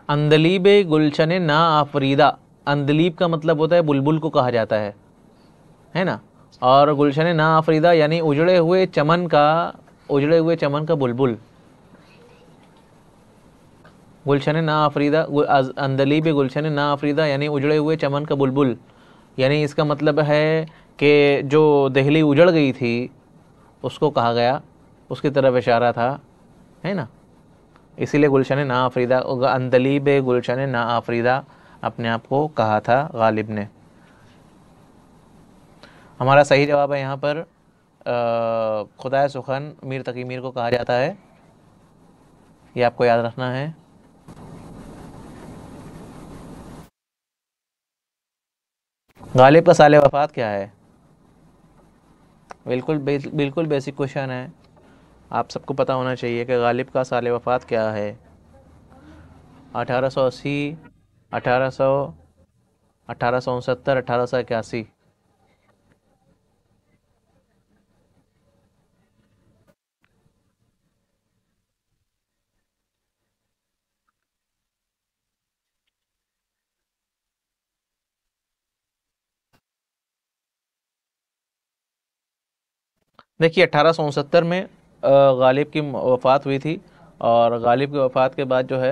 अंदलीब गुलशन ना आफरीदा, अंदलीब का मतलब होता है बुलबुल को कहा जाता है ना। और गुलशन ना आफरीदा यानी उजड़े हुए चमन का बुलबुल। गुलशन ना आफरीदा, अंदलीब गुलशन ना आफरीदा यानी उजड़े हुए चमन का बुलबुल, यानी इसका मतलब है कि जो दिल्ली उजड़ गई थी उसको कहा गया, उसकी तरफ इशारा था, है ना। इसीलिए गुलशन ना आफरीदा, अंदलीब गुलशन ना आफरीदा अपने आप को कहा था गालिब ने। हमारा सही जवाब है यहाँ पर खुदाए सुखन मीर तकी मीर को कहा जाता है। ये आपको याद रखना है। गालिब का साल वफ़ात क्या है? बिल्कुल बेसिक क्वेश्चन है, आप सबको पता होना चाहिए कि गालिब का साल वफ़ात क्या है। 1880, 1800, 1869, 1881। देखिए 1869 में गालिब की वफ़ात हुई थी, और गालिब की वफ़ात के बाद जो है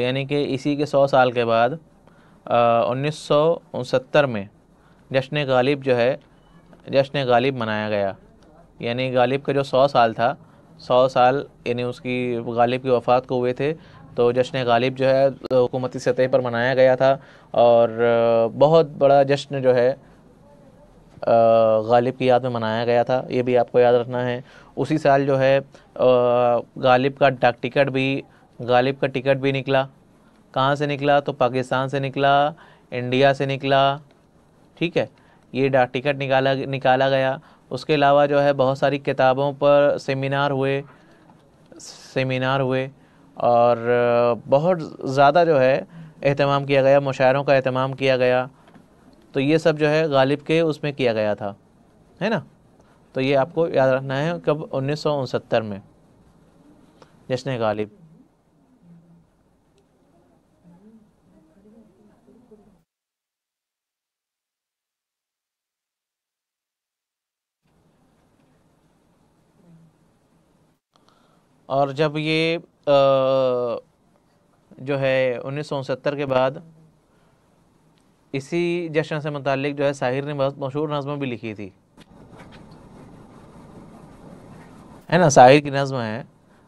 यानी कि इसी के 100 साल के बाद 1969 में जश्न गालिब जो है, जश्न गालिब मनाया गया। यानी गालिब का जो 100 साल था, 100 साल यानी उसकी गालिब की वफ़ात को हुए थे, तो जश्न गालिब जो है हुकूमती सतह पर मनाया गया था। और बहुत बड़ा जश्न जो है गालिब की याद में मनाया गया था, ये भी आपको याद रखना है। उसी साल जो है गालिब का गालिब का टिकट भी निकला। कहाँ से निकला? तो पाकिस्तान से निकला, इंडिया से निकला, ठीक है। ये डाक टिकट निकाला गया। उसके अलावा जो है बहुत सारी किताबों पर सेमिनार हुए, और बहुत ज़्यादा जो है एहतमाम किया गया, मुशायरों का एहतमाम किया गया। तो ये सब जो है गालिब के उसमें किया गया था, है ना। तो ये आपको याद रखना है, कब? 1969 में जश्न गालिब। और जब ये जो है 1969 के बाद इसी जश्न से मुतालिक जो है साहिर ने बहुत मशहूर नज़्म भी लिखी थी, है ना, साहिर की नज़्म है।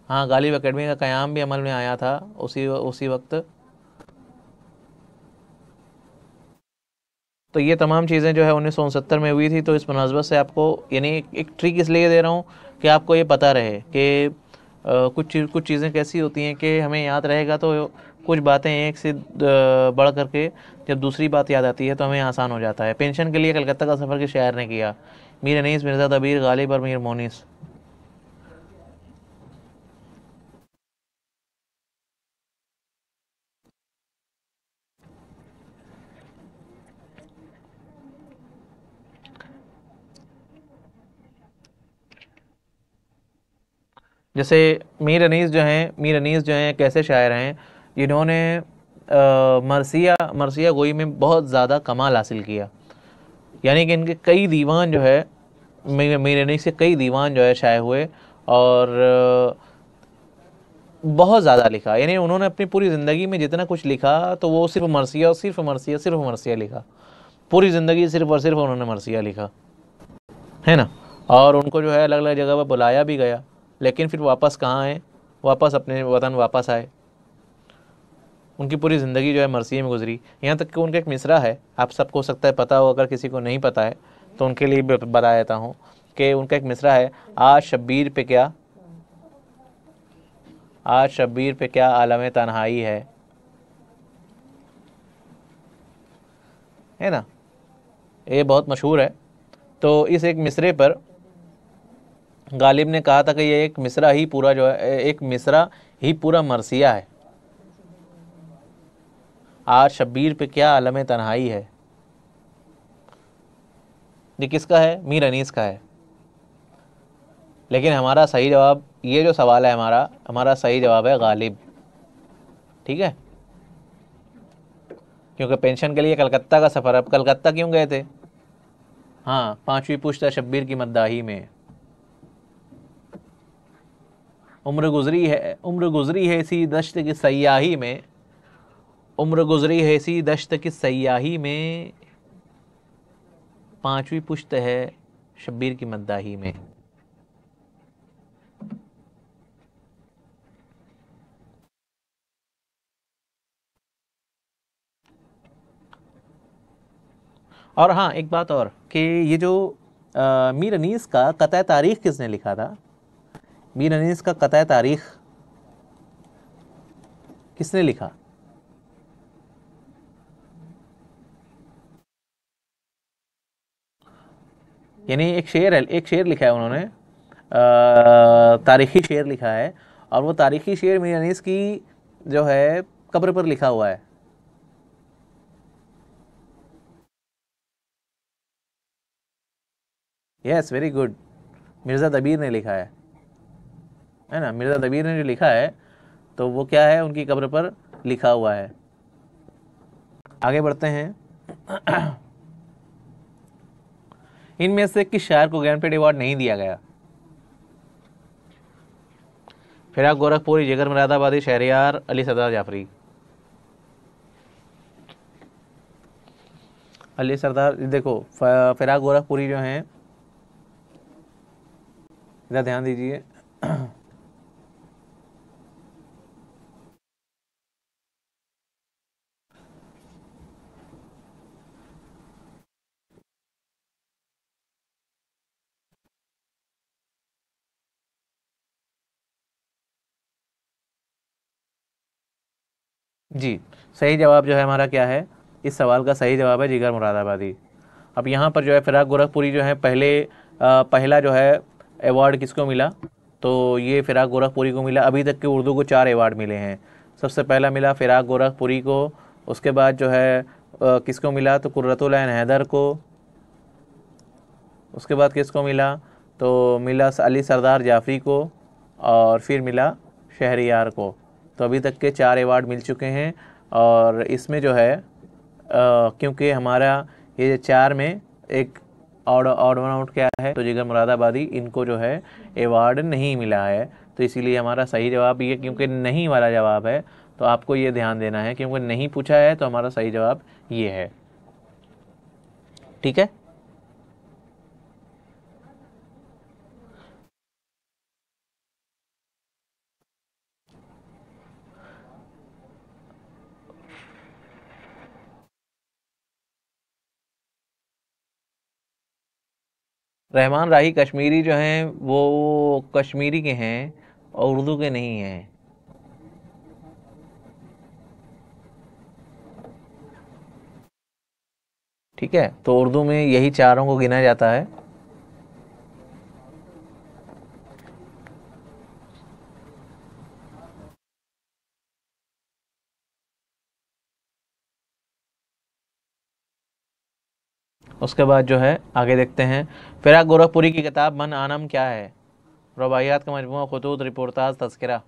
हाँ, गालिब एकेडमी का क़याम भी अमल में आया था उसी वक्त। तो ये तमाम चीज़ें जो है 1969 में हुई थी। तो इस मुनासबत से आपको यानी एक ट्रिक इसलिए दे रहा हूँ कि आपको ये पता रहे कि कुछ चीज़ें कैसी होती हैं कि हमें याद रहेगा, तो कुछ बातें एक से बढ़ करके जब दूसरी बात याद आती है तो हमें आसान हो जाता है। पेंशन के लिए कलकत्ता का सफ़र के शायर ने किया, मीर अनीस, मिर्ज़ा दबीर, गालिब और मीर मोनिस। जैसे मीर अनीस जो हैं कैसे शायर हैं, इन्होंने मरसिया गोई में बहुत ज़्यादा कमाल हासिल किया। यानी कि इनके कई दीवान जो है, मीर अनीस के कई दीवान जो है शाये हुए। और बहुत ज़्यादा लिखा, यानी उन्होंने अपनी पूरी ज़िंदगी में जितना कुछ लिखा तो वो सिर्फ मरसिया और सिर्फ मरसिया लिखा। पूरी ज़िंदगी सिर्फ और सिर्फ उन्होंने मरसिया लिखा, है ना। और उनको जो है अलग अलग जगह पर बुलाया भी गया, लेकिन फिर वापस कहाँ आए, वापस अपने वतन वापस आए। उनकी पूरी ज़िंदगी जो है मरसिया में गुजरी। यहाँ तक कि उनका एक मिसरा है, आप सबको हो सकता है पता हो, अगर किसी को नहीं पता है तो उनके लिए बता देता हूँ कि उनका एक मिसरा है, आज शब्बीर पे क्या आलम तन्हाई है ना। ये बहुत मशहूर है। तो इस एक मिसरे पर गालिब ने कहा था कि ये एक मिसरा ही पूरा जो है, एक मिसरा ही पूरा मरसिया है। आज शब्बीर पे क्या आलम तन्हाई है। ये किसका है? मीर अनीस का है। लेकिन हमारा सही जवाब, ये जो सवाल है हमारा हमारा सही जवाब है गालिब, ठीक है। क्योंकि पेंशन के लिए कलकत्ता का सफ़र, अब कलकत्ता क्यों गए थे? हाँ, 5वीं पुश्त शब्बीर की मद्दाही में। उम्र गुजरी है इसी दश्त की सयाही में, उम्र गुजरी है इसी दश्त की सयाही में, 5वीं पुश्त है शब्बीर की मद्दाही में। और हाँ, एक बात और कि ये जो मीर अनीस का कतः तारीख किसने लिखा था? मीर अनीस का कतः तारीख किसने लिखा? यानी एक शेर लिखा है उन्होंने, तारीखी शेर लिखा है, और वो तारीखी शेर मीर अनीस की जो है कब्र पर लिखा हुआ है। Yes, very good. Mirza Dabeer ने लिखा है ना। मिर्ज़ा दबीर ने जो लिखा है तो वो क्या है, उनकी कब्र पर लिखा हुआ है। आगे बढ़ते हैं। इनमें से किस शायर को ज्ञानपीठ अवार्ड नहीं दिया गया? फिराक गोरखपुरी, जिगर मुरादाबादी, शहरयार, अली सरदार जाफरी। अली सरदार, देखो फिराक गोरखपुरी जो हैं, इधर ध्यान दीजिए। जी, सही जवाब जो है हमारा क्या है, इस सवाल का सही जवाब है जिगर मुरादाबादी। अब यहाँ पर जो है फिराक गोरखपुरी जो है पहला जो है अवार्ड किसको मिला? तो ये फिराक गोरखपुरी को मिला। अभी तक के उर्दू को 4 अवार्ड मिले हैं। सबसे पहला मिला फिराक गोरखपुरी को, उसके बाद जो है किसको मिला? तो कुर्रतुल ऐन हैदर को। उसके बाद किसको मिला? तो मिला अली सरदार जाफरी को, और फिर मिला शहरयार को। तो अभी तक के 4 अवार्ड मिल चुके हैं। और इसमें जो है क्योंकि हमारा ये 4 में एक ऑड वन आउट क्या है, तो जिगर मुरादाबादी, इनको जो है अवार्ड नहीं मिला है। तो इसीलिए हमारा सही जवाब ये, क्योंकि नहीं वाला जवाब है तो आपको ये ध्यान देना है, क्योंकि नहीं पूछा है तो हमारा सही जवाब ये है। ठीक है। रहमान राही कश्मीरी जो हैं वो कश्मीरी के हैं और उर्दू के नहीं हैं। ठीक है, तो उर्दू में यही चारों को गिना जाता है। उसके बाद जो है आगे देखते हैं, फिराक गोरखपुरी की किताब मन आनम क्या है? रबाइयात का मजमूआ, खुतूत, रिपोर्टाज, तज़किरा।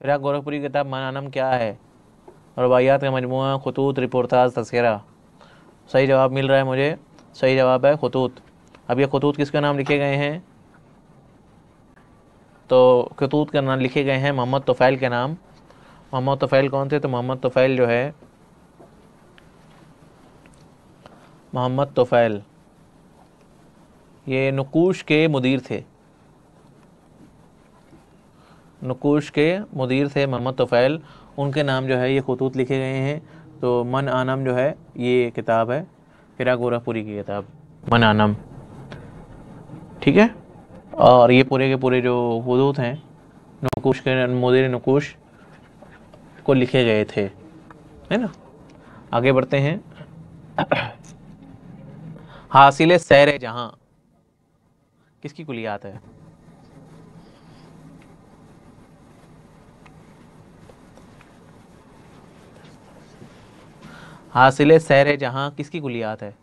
फिराक गोरखपुरी की किताब मन आनम क्या है? रबाइयात का मजमूआ, खुतूत, रिपोर्टाज, तज़किरा। सही जवाब मिल रहा है मुझे, सही जवाब है खुतूत। अब ये खुतूत किसके नाम लिखे गए हैं? तो खुतूत के नाम लिखे गए हैं मोहम्मद तुफ़ैल के नाम। मोहम्मद तुफ़ैल कौन थे? तो मोहम्मद तुफ़ैल जो है, मोहम्मद तुफ़ैल ये नुकूश के मुदीर थे। नुकूश के मुदीर थे मोहम्मद तुफ़ैल, उनके नाम जो है ये खुतूत लिखे गए हैं। तो मन आनम जो है ये किताब है, फिराक गोरखपुरी की किताब मन आनम। ठीक है, और ये पूरे के पूरे जो खुतूत हैं नुकूश के मुदीर नुकूश को लिखे गए थे, है ना। आगे बढ़ते हैं। हासिल सैर जहाँ किसकी कुलियात है? हासिल सैर जहाँ किसकी कुलियात है?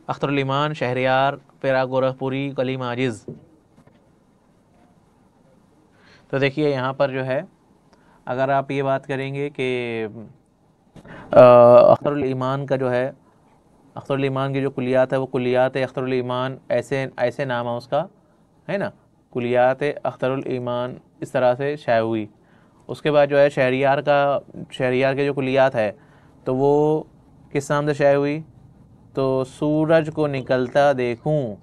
अख्तरुल ईमान, शहरयार, फिराक गोरखपुरी, कलीम आजिज़। तो देखिए यहाँ पर जो है, अगर आप ये बात करेंगे कि अख्तरुल ईमान का जो है, अख्तरुल ईमान की जो कुलियात है वो कुलियात अख्तरुल ईमान, ऐसे ऐसे नाम है उसका, है ना। कुलियात अख्तरुल ईमान इस तरह से शाये हुई। उसके बाद जो है शहरियार का, शहरियार के जो कुलियात है तो वो किस नाम से शाये हुई? तो सूरज को निकलता देखूं,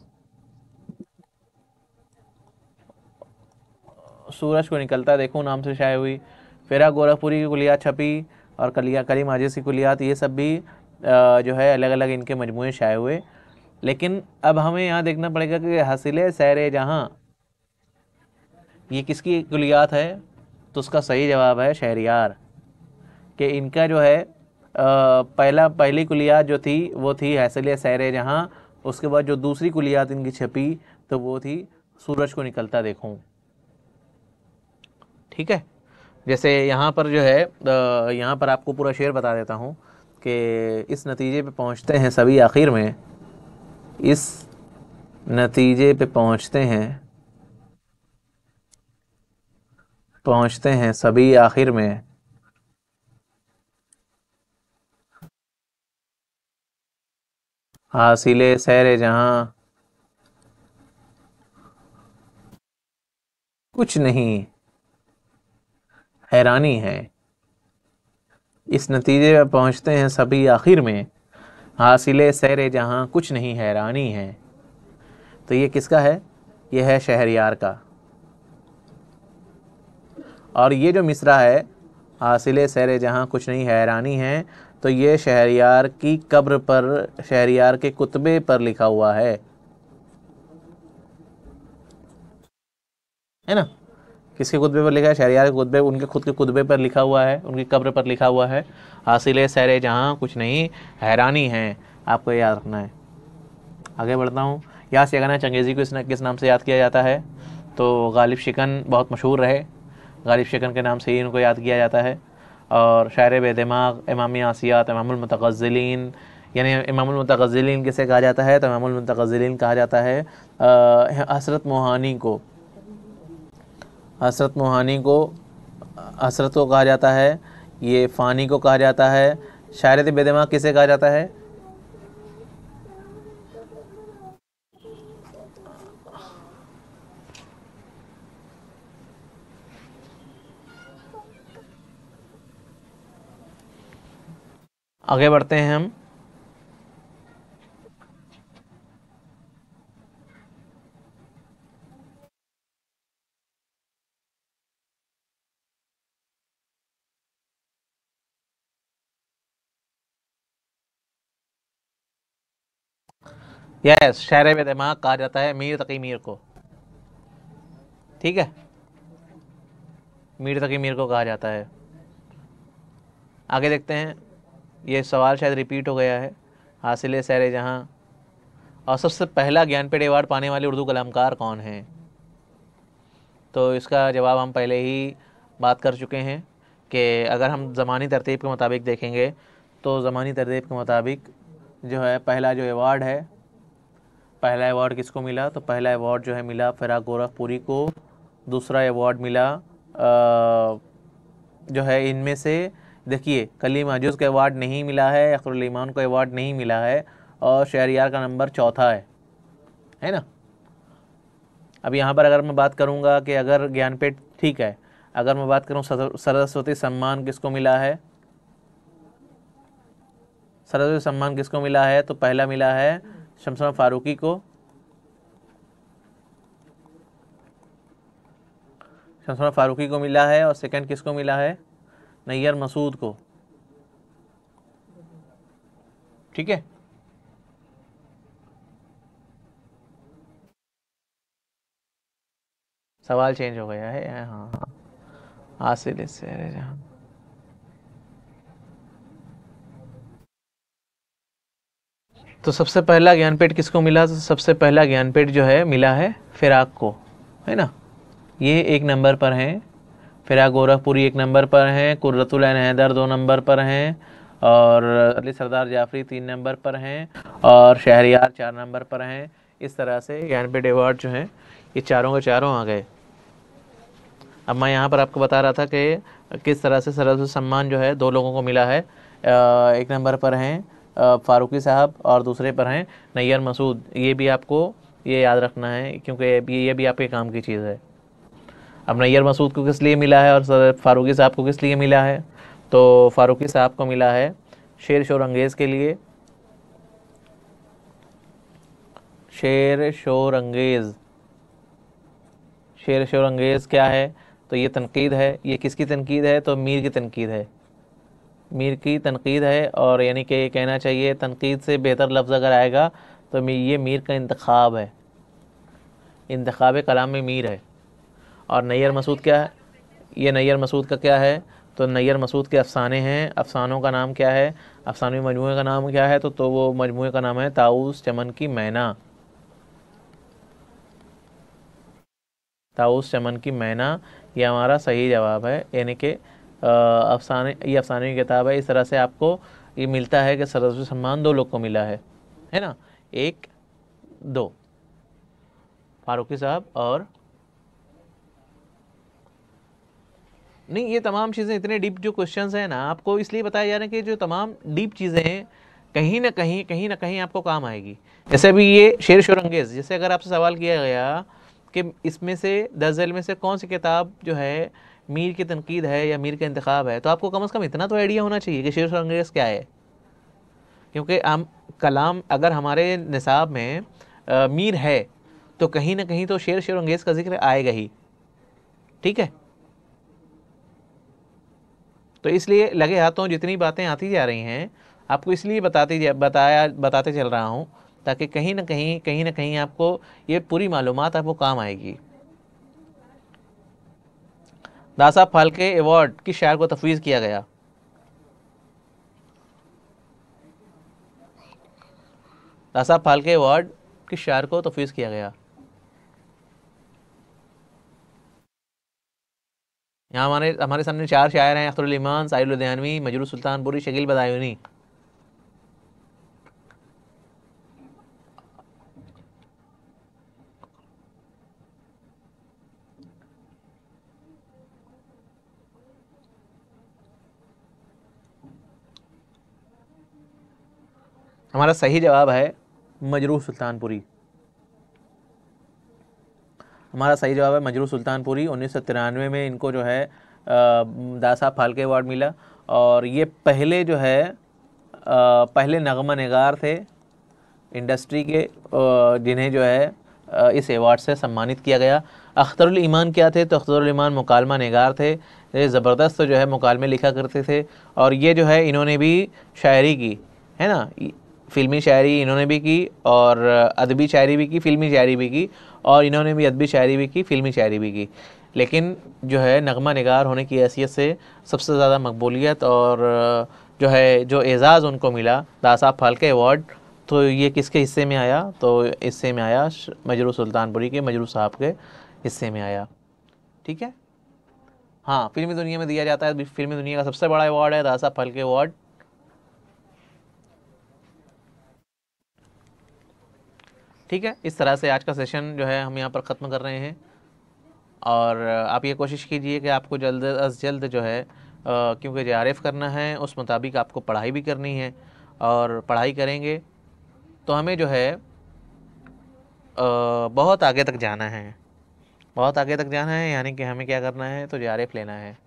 सूरज को निकलता देखूं नाम से शाये हुई। फिराक गोरखपुरी की कुलियात छपी, और कलीम आजिज़ की कुलियात, ये सब भी जो है अलग अलग इनके मजमूए शाये हुए। लेकिन अब हमें यहाँ देखना पड़ेगा कि हासिल सैर जहाँ ये किसकी कुलियात है? तो उसका सही जवाब है शहरियार, कि इनका जो है पहली कुलियात जो थी वो थी हासिल सैर जहाँ। उसके बाद जो दूसरी कुलियात इनकी छपी तो वो थी सूरज को निकलता देखूं। ठीक है, जैसे यहाँ पर जो है यहाँ पर आपको पूरा शेर बता देता हूँ कि इस नतीजे पे पहुँचते हैं सभी आखिर में, इस नतीजे पे पहुँचते हैं सभी आखिर में, हासिल सैर जहाँ कुछ नहीं हैरानी है। इस नतीजे पे पहुँचते हैं सभी आखिर में, हासिल सैर जहाँ कुछ नहीं हैरानी है। तो ये किसका है? ये है शहरयार का। और ये जो मिसरा है, हासिल सैर जहाँ कुछ नहीं हैरानी है, तो ये शहरयार की कब्र पर, शहरयार के कुतबे पर लिखा हुआ है ना। किसके कुतबे पर लिखा है? शहरयार के कुतबे, उनके खुद के कुतबे पर लिखा हुआ है, उनकी कब्र पर लिखा हुआ है, हासिल सैर जहाँ कुछ नहीं हैरानी है। आपको याद रखना है। आगे बढ़ता हूँ। यास यगना चंगेज़ी को किस नाम से याद किया जाता है? तो गालिब शिकन बहुत मशहूर रहे, गालिब शिकन के नाम से ही इनको याद किया जाता है। और शायर बेदिमाग, इमाम आसियात, इमामुल मुतग़ज़्ज़िलीन, यानी इमामुल मुतग़ज़्ज़िलीन किसे कहा जाता है? तो इमामुल मुतग़ज़्ज़िलीन कहा जाता है हसरत मोहानी को। हसरत मोहानी को, हसरत को कहा जाता है, ये फ़ानी को कहा जाता है। शायरियत बेदिमाग किसे कहा जाता है? आगे बढ़ते हैं हम। यस, शायर बेदिमाग कहा जाता है मीर तकी मीर को। ठीक है, मीर तकी मीर को कहा जाता है। आगे देखते हैं, ये सवाल शायद रिपीट हो गया है। हासिल सैर जहाँ और सबसे पहला ज्ञानपीठ अवार्ड पाने वाले उर्दू कलामकार कौन हैं? तो इसका जवाब हम पहले ही बात कर चुके हैं कि अगर हम ज़मानी तरतीब के मुताबिक देखेंगे तो ज़मानी तरतीब के मुताबिक जो है पहला जो अवार्ड है, पहला अवार्ड किसको मिला? तो पहला अवार्ड जो है मिला फ़िराक गोरखपुरी को। दूसरा अवार्ड मिला जो है इनमें से, देखिए कलीम अजूज़ को अवार्ड नहीं मिला है, अख्तरुल ईमान को अवार्ड नहीं मिला है, और शहरयार का नंबर चौथा है ना। अब यहाँ पर अगर मैं बात करूँगा कि अगर ज्ञानपीठ, ठीक है, अगर मैं बात करूँ सरस्वती सम्मान किसको मिला है? सरस्वती सम्मान किसको मिला है? तो पहला मिला है शमस फारूकी को, शमस फारूकी को मिला है, और सेकंड किसको मिला है? नैयर मसूद को। ठीक है, सवाल चेंज हो गया है। हाँ हाँ, हासिल इससे जहाँ तो सबसे पहला ज्ञानपीठ किसको मिला? तो सबसे पहला ज्ञानपीठ जो है मिला है फ़िराक को, है ना। ये एक नंबर पर हैं, फ़िराक गोरखपुरी एक नंबर पर हैं, कुर्रतुल ऐन हैदर 2 नंबर पर हैं, और अली सरदार जाफरी 3 नंबर पर हैं, और शहरयार 4 नंबर पर हैं। इस तरह से ज्ञानपीठ अवार्ड जो हैं ये चारों के चारों आ गए। अब मैं यहाँ पर आपको बता रहा था कि किस तरह से सरस्वती सम्मान जो है 2 लोगों को मिला है। एक नंबर पर हैं फ़ारूकी साहब, और दूसरे पर हैं नैयर मसूद। ये भी आपको ये याद रखना है, क्योंकि ये भी आपके काम की चीज़ है। अब नैयर मसूद को किस लिए मिला है और फ़ारूकी साहब को किस लिए मिला है? तो फ़ारूकी साहब को मिला है शेर शोर अंगेज़ के लिए। शेर शोर अंगेज़, शेर शोर अंगेज़ क्या है? तो ये तनकीद है। ये किसकी तनकीद है? तो मीर की तनकीद है, मीर की तनकीद है। और यानी कि कहना चाहिए तनकीद से बेहतर लफ्ज़ अगर आएगा तो ये मीर का इंतखाब है, इंतखाब कलाम में मीर है। और नैयर मसूद क्या है? ये नैयर मसूद का क्या है? तो नैयर मसूद के अफ़साने हैं। अफ़सानों का नाम क्या है? अफ़सानवी मजमूए का नाम क्या है? तो वो मजमूए का नाम है ताऊस चमन की मैना। ताऊस चमन की मैना, ये हमारा सही जवाब है। यानी कि अफ़साने, ये अफ़साने की किताब है। इस तरह से आपको ये मिलता है कि सरस्वती सम्मान 2 लोग को मिला है ना, 1 2 फारूकी साहब और नहीं। ये तमाम चीज़ें इतने डीप जो क्वेश्चंस हैं ना, आपको इसलिए बताया जा रहा है कि जो तमाम डीप चीज़ें हैं कहीं ना कहीं आपको काम आएगी। जैसे अभी ये शेर शोर अंगेज़, जैसे अगर आपसे सवाल किया गया कि इसमें से 10 झेल में से कौन सी किताब जो है मीर की तनकीद है या मीर का इंतखाब है, तो आपको कम से कम इतना तो आइडिया होना चाहिए कि शेर शोर अंगेज़ क्या है। क्योंकि हम कलाम अगर हमारे निसाब में मीर है तो कहीं ना कहीं तो शेर शोर अंगेज़ का जिक्र आएगा ही। ठीक है, तो इसलिए लगे हाथों जितनी बातें आती जा रही हैं आपको इसलिए बताते चल रहा हूँ, ताकि कहीं ना कहीं आपको ये पूरी मालूमात आपको काम आएगी। दासा फाल्के अवार्ड किस शायर को तफवीज़ किया गया? दासा फाल्के अवार्ड किस शायर को तफवीज़ किया गया? यहाँ हमारे हमारे सामने 4 शायर हैं, अख्तरुल ईमान, साहिल लुधियानवी, मजरूह सुल्तानपुरी, शकील बदायूनी। हमारा सही जवाब है मजरूह सुल्तानपुरी। हमारा सही जवाब है मजरूह सुल्तानपुरी। 1993 में इनको जो है दादा साहब फाल्के अवार्ड मिला, और ये पहले जो है पहले नगमा निगार थे इंडस्ट्री के जिन्हें जो है इस अवार्ड से सम्मानित किया गया। अख्तरुल ईमान क्या थे? तो अख्तरुल ईमान मुकालमा निगार थे, ये ज़बरदस्त जो है मुकालमे लिखा करते थे, और ये जो है इन्होंने भी शायरी की है ना, फ़िल्मी शायरी इन्होंने भी की, और अदबी शायरी भी की, फ़िल्मी शायरी भी की, और इन्होंने भी अदबी शायरी भी की, फ़िल्मी शायरी भी की। लेकिन जो है नगमा निगार होने की हैसियत से सबसे ज़्यादा मकबूलियत और जो है जो एज़ाज़ उनको मिला दादा साहब फाल्के अवार्ड, तो ये किसके हिस्से में आया? तो हिस्से में आया मजरूह सुल्तानपुरी के, मजरूह साहब के हिस्से में आया। ठीक है, हाँ, फिल्मी दुनिया में दिया जाता है, फिल्मी दुनिया का सबसे बड़ा अवार्ड है दादा साहब फाल्के अवार्ड। ठीक है, इस तरह से आज का सेशन जो है हम यहाँ पर ख़त्म कर रहे हैं, और आप ये कोशिश कीजिए कि आपको जल्द अज जल्द जो है क्योंकि JRF करना है, उस मुताबिक आपको पढ़ाई भी करनी है, और पढ़ाई करेंगे तो हमें जो है बहुत आगे तक जाना है, बहुत आगे तक जाना है, यानी कि हमें क्या करना है? तो JRF लेना है।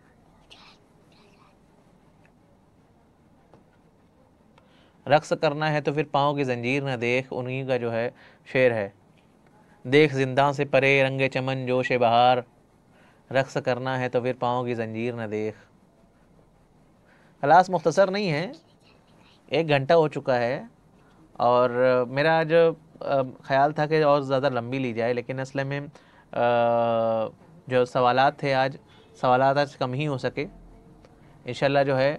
रक्स करना है तो फिर पाँव की जंजीर न देख, उन्हीं का जो है शेर है। देख जिंदा से परे रंगे चमन जोश बहार, रक्स करना है तो फिर पाँव की जंजीर न देख। क्लास मुख्तसर नहीं है, 1 घंटा हो चुका है, और मेरा आज ख़्याल था कि और ज़्यादा लंबी ली जाए, लेकिन असल में जो सवालात थे आज, सवालात आज कम ही हो सके। इंशाल्लाह जो है